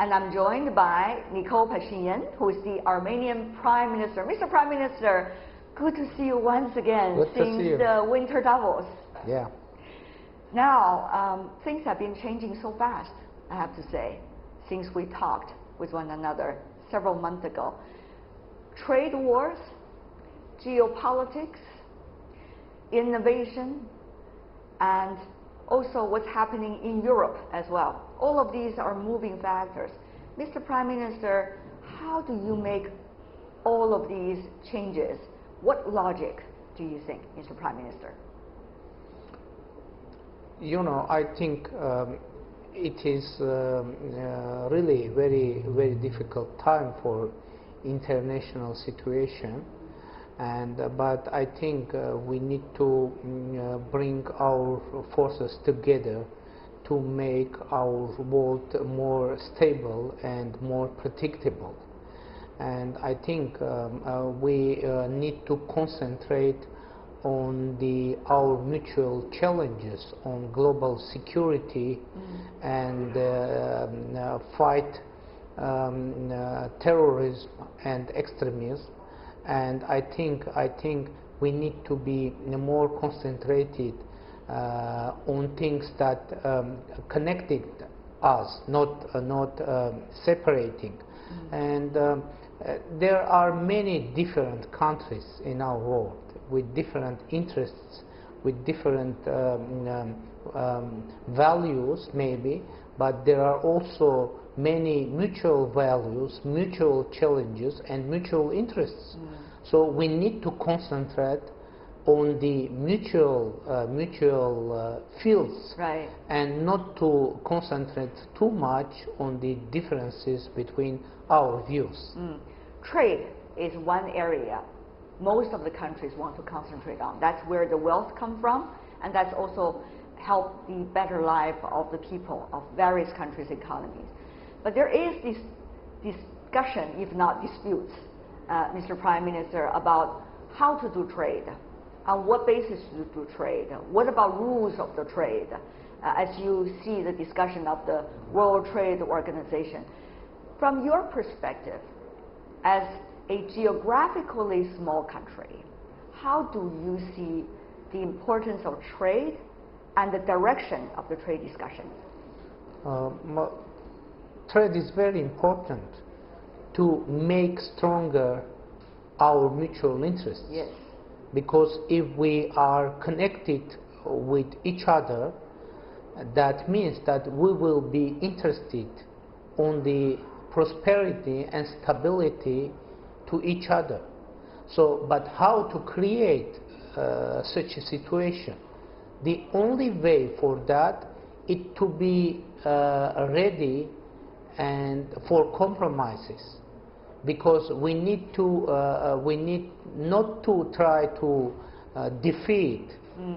And I'm joined by Nikol Pashinyan, who is the Armenian Prime Minister. Mr. Prime Minister, good to see you once again since the Winter Davos. Yeah. Now, things have been changing so fast, I have to say, since we talked with one another several months ago. Trade wars, geopolitics, innovation, and also what's happening in Europe as well. All of these are moving factors. Mr. Prime Minister, how do you make all of these changes? What logic do you think, Mr. Prime Minister? You know, I think it is really very, very difficult time for international situation. But I think we need to bring our forces together to make our world more stable and more predictable. And I think we need to concentrate on our mutual challenges on global security and fight terrorism and extremism. And I think we need to be more concentrated on things that connected us, not separating. And there are many different countries in our world with different interests, with different values maybe, but there are also many mutual values, mutual challenges, and mutual interests. So we need to concentrate on the mutual fields, right, and not to concentrate too much on the differences between our views. Trade is one area most of the countries want to concentrate on. That's where the wealth comes from, and that's also help the better life of the people of various countries' economies. But there is this discussion, if not disputes, Mr. Prime Minister, about how to do trade, on what basis to do trade, what about rules of the trade, as you see the discussion of the World Trade Organization. From your perspective, as a geographically small country, how do you see the importance of trade and the direction of the trade discussions? Trade is very important to make stronger our mutual interests. Yes. Because if we are connected with each other, that means that we will be interested on the prosperity and stability to each other. So, but how to create such a situation? The only way for that is to be ready and for compromises, because we need not to try to defeat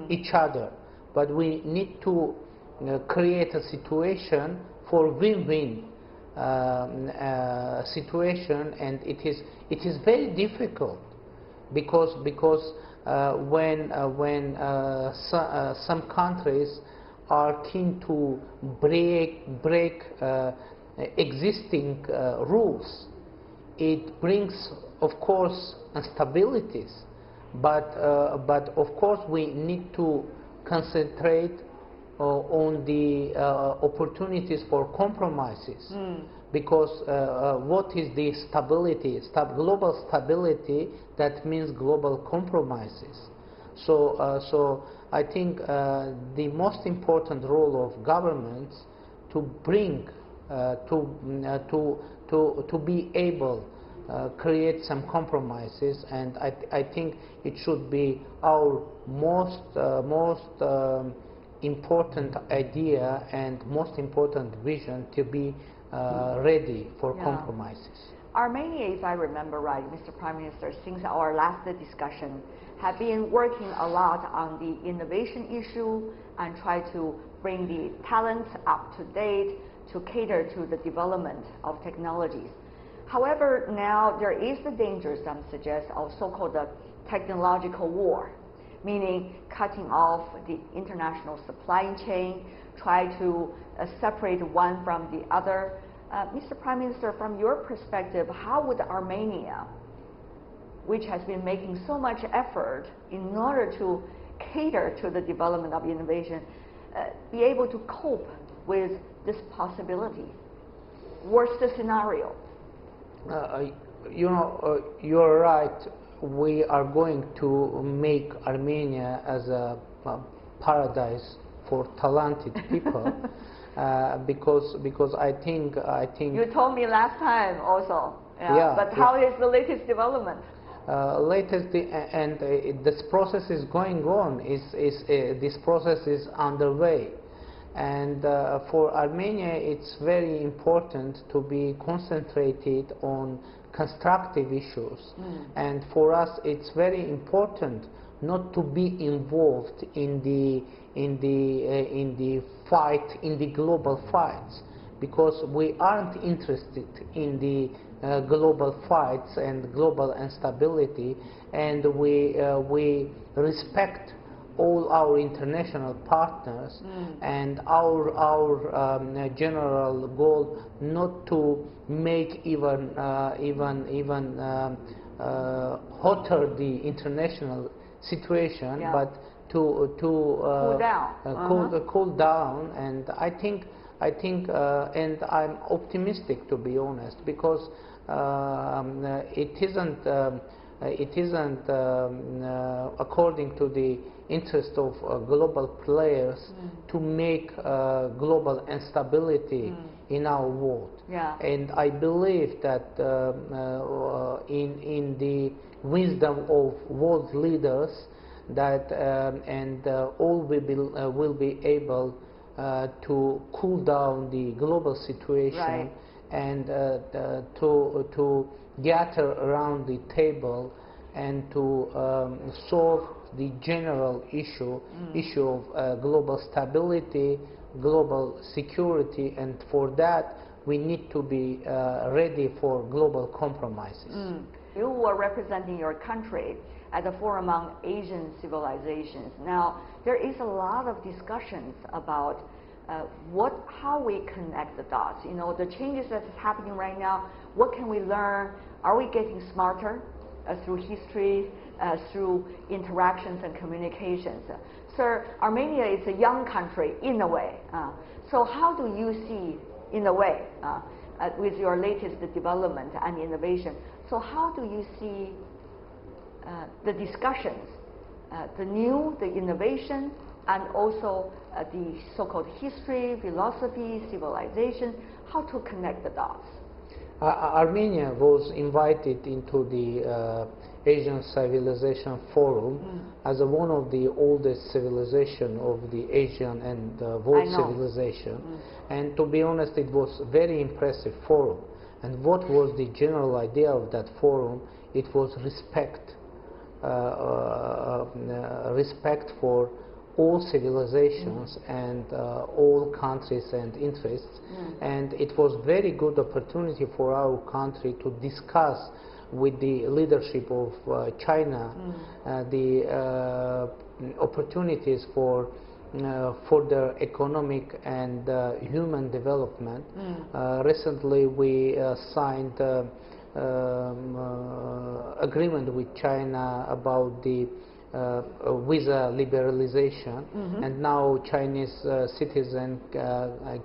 each other, but we need to create a situation for win-win situation, and it is very difficult because when some countries are keen to break existing rules, it brings, of course, instabilities. But of course, we need to concentrate on the opportunities for compromises, because what is the stability? Global stability, that means global compromises. So I think the most important role of governments to bring to be able create some compromises, and I think it should be our most important idea and most important vision to be ready for compromises. Armenia, if I remember right, Mr. Prime Minister, since our last discussion, have been working a lot on the innovation issue and try to bring the talents up to date to cater to the development of technologies. However, now there is the danger, some suggest, of so-called technological war, meaning cutting off the international supply chain, try to separate one from the other, Mr. Prime Minister, from your perspective, how would Armenia, which has been making so much effort in order to cater to the development of innovation, be able to cope with this possibility? Worst scenario. You're right. We are going to make Armenia as a paradise for talented people. Because I think you told me last time also. Yeah. But how is the latest development? This process is going on. This process is underway, and for Armenia, it's very important to be concentrated on constructive issues. And for us, it's very important not to be involved in the fight, in the global fights, because we aren't interested in the global fights and global instability, and we respect all our international partners, and our general goal not to make even hotter the international situation, but to cool down. Cool down. And I think and I'm optimistic, to be honest, because it isn't according to the interest of global players to make global instability in our world. And I believe that in the wisdom of world leaders, that all will be able to cool down the global situation, and to gather around the table and to solve the general issue of global stability, global security, and for that we need to be ready for global compromises. You were representing your country at the Forum on Asian Civilizations. Now, there is a lot of discussions about how we connect the dots. You know, the changes that's happening right now, what can we learn? Are we getting smarter through history, through interactions and communications? Sir, Armenia is a young country in a way. So how do you see, in a way, with your latest development and innovation, so how do you see the discussions, the innovation, and also the so-called history, philosophy, civilization, how to connect the dots? Armenia was invited into the Asian Civilization Forum as one of the oldest civilization of the Asian and world civilization. And to be honest, it was a very impressive forum. And what was the general idea of that forum? It was respect for all civilizations and all countries and interests. And it was very good opportunity for our country to discuss with the leadership of China the opportunities for further economic and human development. Recently we signed agreement with China about the visa liberalization, and now Chinese citizens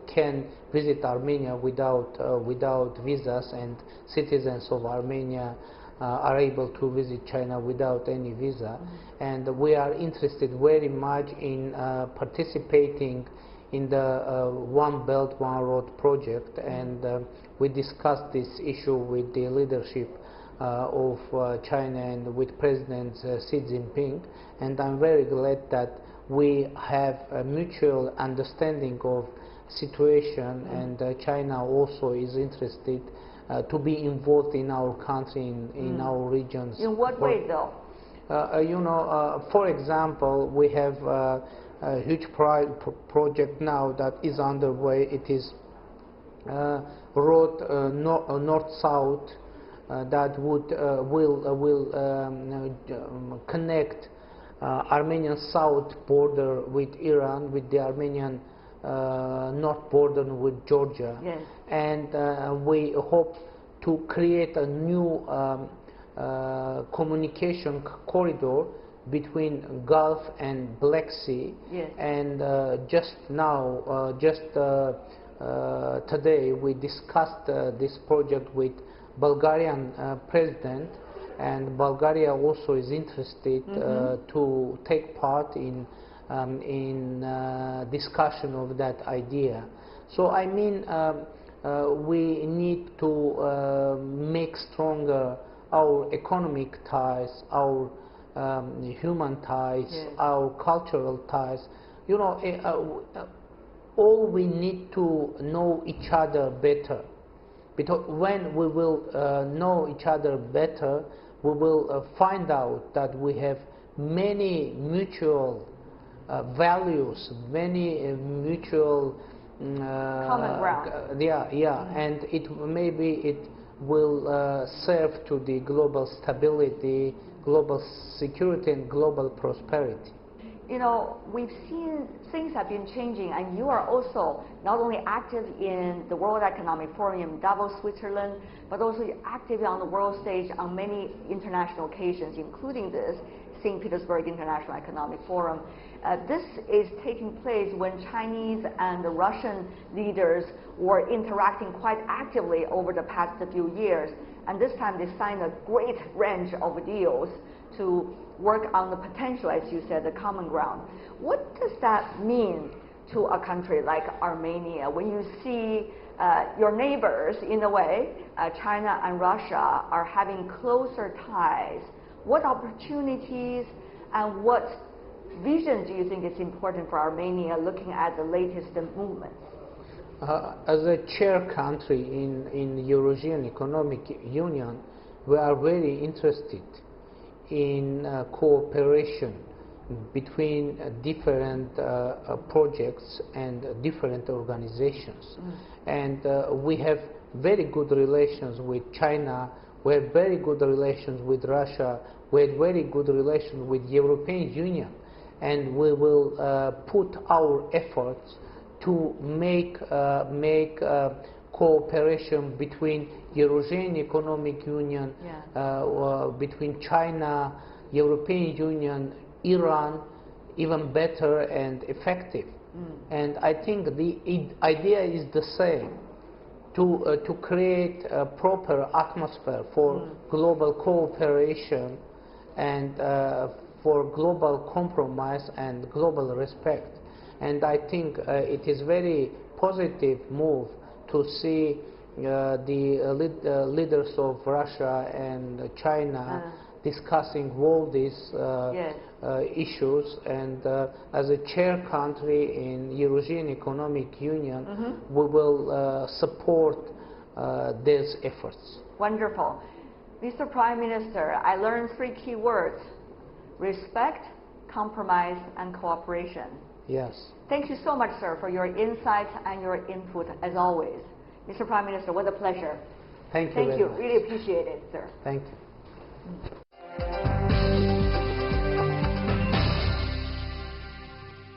can visit Armenia without visas, and citizens of Armenia are able to visit China without any visa. And we are interested very much in participating in the One Belt, One Road project, and we discussed this issue with the leadership of China and with President Xi Jinping, and I'm very glad that we have a mutual understanding of situation, and China also is interested to be involved in our country, in our regions. In what way though? For example, we have a huge project now that is underway. It is road north-south that will connect Armenian south border with Iran, with the Armenian not bordered with Georgia. Yes. And we hope to create a new communication corridor between Gulf and Black Sea. Yes. And just now, today, we discussed this project with Bulgarian president, and Bulgaria also is interested to take part in discussion of that idea. So I mean, we need to make stronger our economic ties, our human ties, yes, our cultural ties. You know, all we need to know each other better. Because when we will know each other better, we will find out that we have many mutual values, many mutual common ground. And maybe it will serve to the global stability, global security, and global prosperity. You know, we've seen things have been changing, and you are also not only active in the World Economic Forum in Davos, Switzerland, but also active on the world stage on many international occasions, including this St. Petersburg International Economic Forum. This is taking place when Chinese and the Russian leaders were interacting quite actively over the past few years, and this time they signed a great range of deals to work on the potential, as you said, the common ground. What does that mean to a country like Armenia when you see your neighbors, in a way, China and Russia, are having closer ties? What opportunities and what vision do you think is important for Armenia looking at the latest movements? As a chair country in the Eurasian Economic Union, we are very interested in cooperation between different projects and different organizations. And we have very good relations with China, we have very good relations with Russia, we have very good relations with the European Union, and we will put our efforts to make cooperation between Eurasian Economic Union, between China, European Union, Iran, even better and effective. And I think the idea is the same, to create a proper atmosphere for global cooperation and for global compromise and global respect. And I think it is very positive move to see the leaders of Russia and China discussing all these issues, and as a chair country in Eurasian Economic Union, we will support these efforts. Wonderful. Mr. Prime Minister, I learned 3 key words: respect, compromise, and cooperation. Yes. Thank you so much, sir, for your insights and your input, as always. Mr. Prime Minister, what a pleasure. Thank you. Thank you. Really appreciate it, sir. Thank you.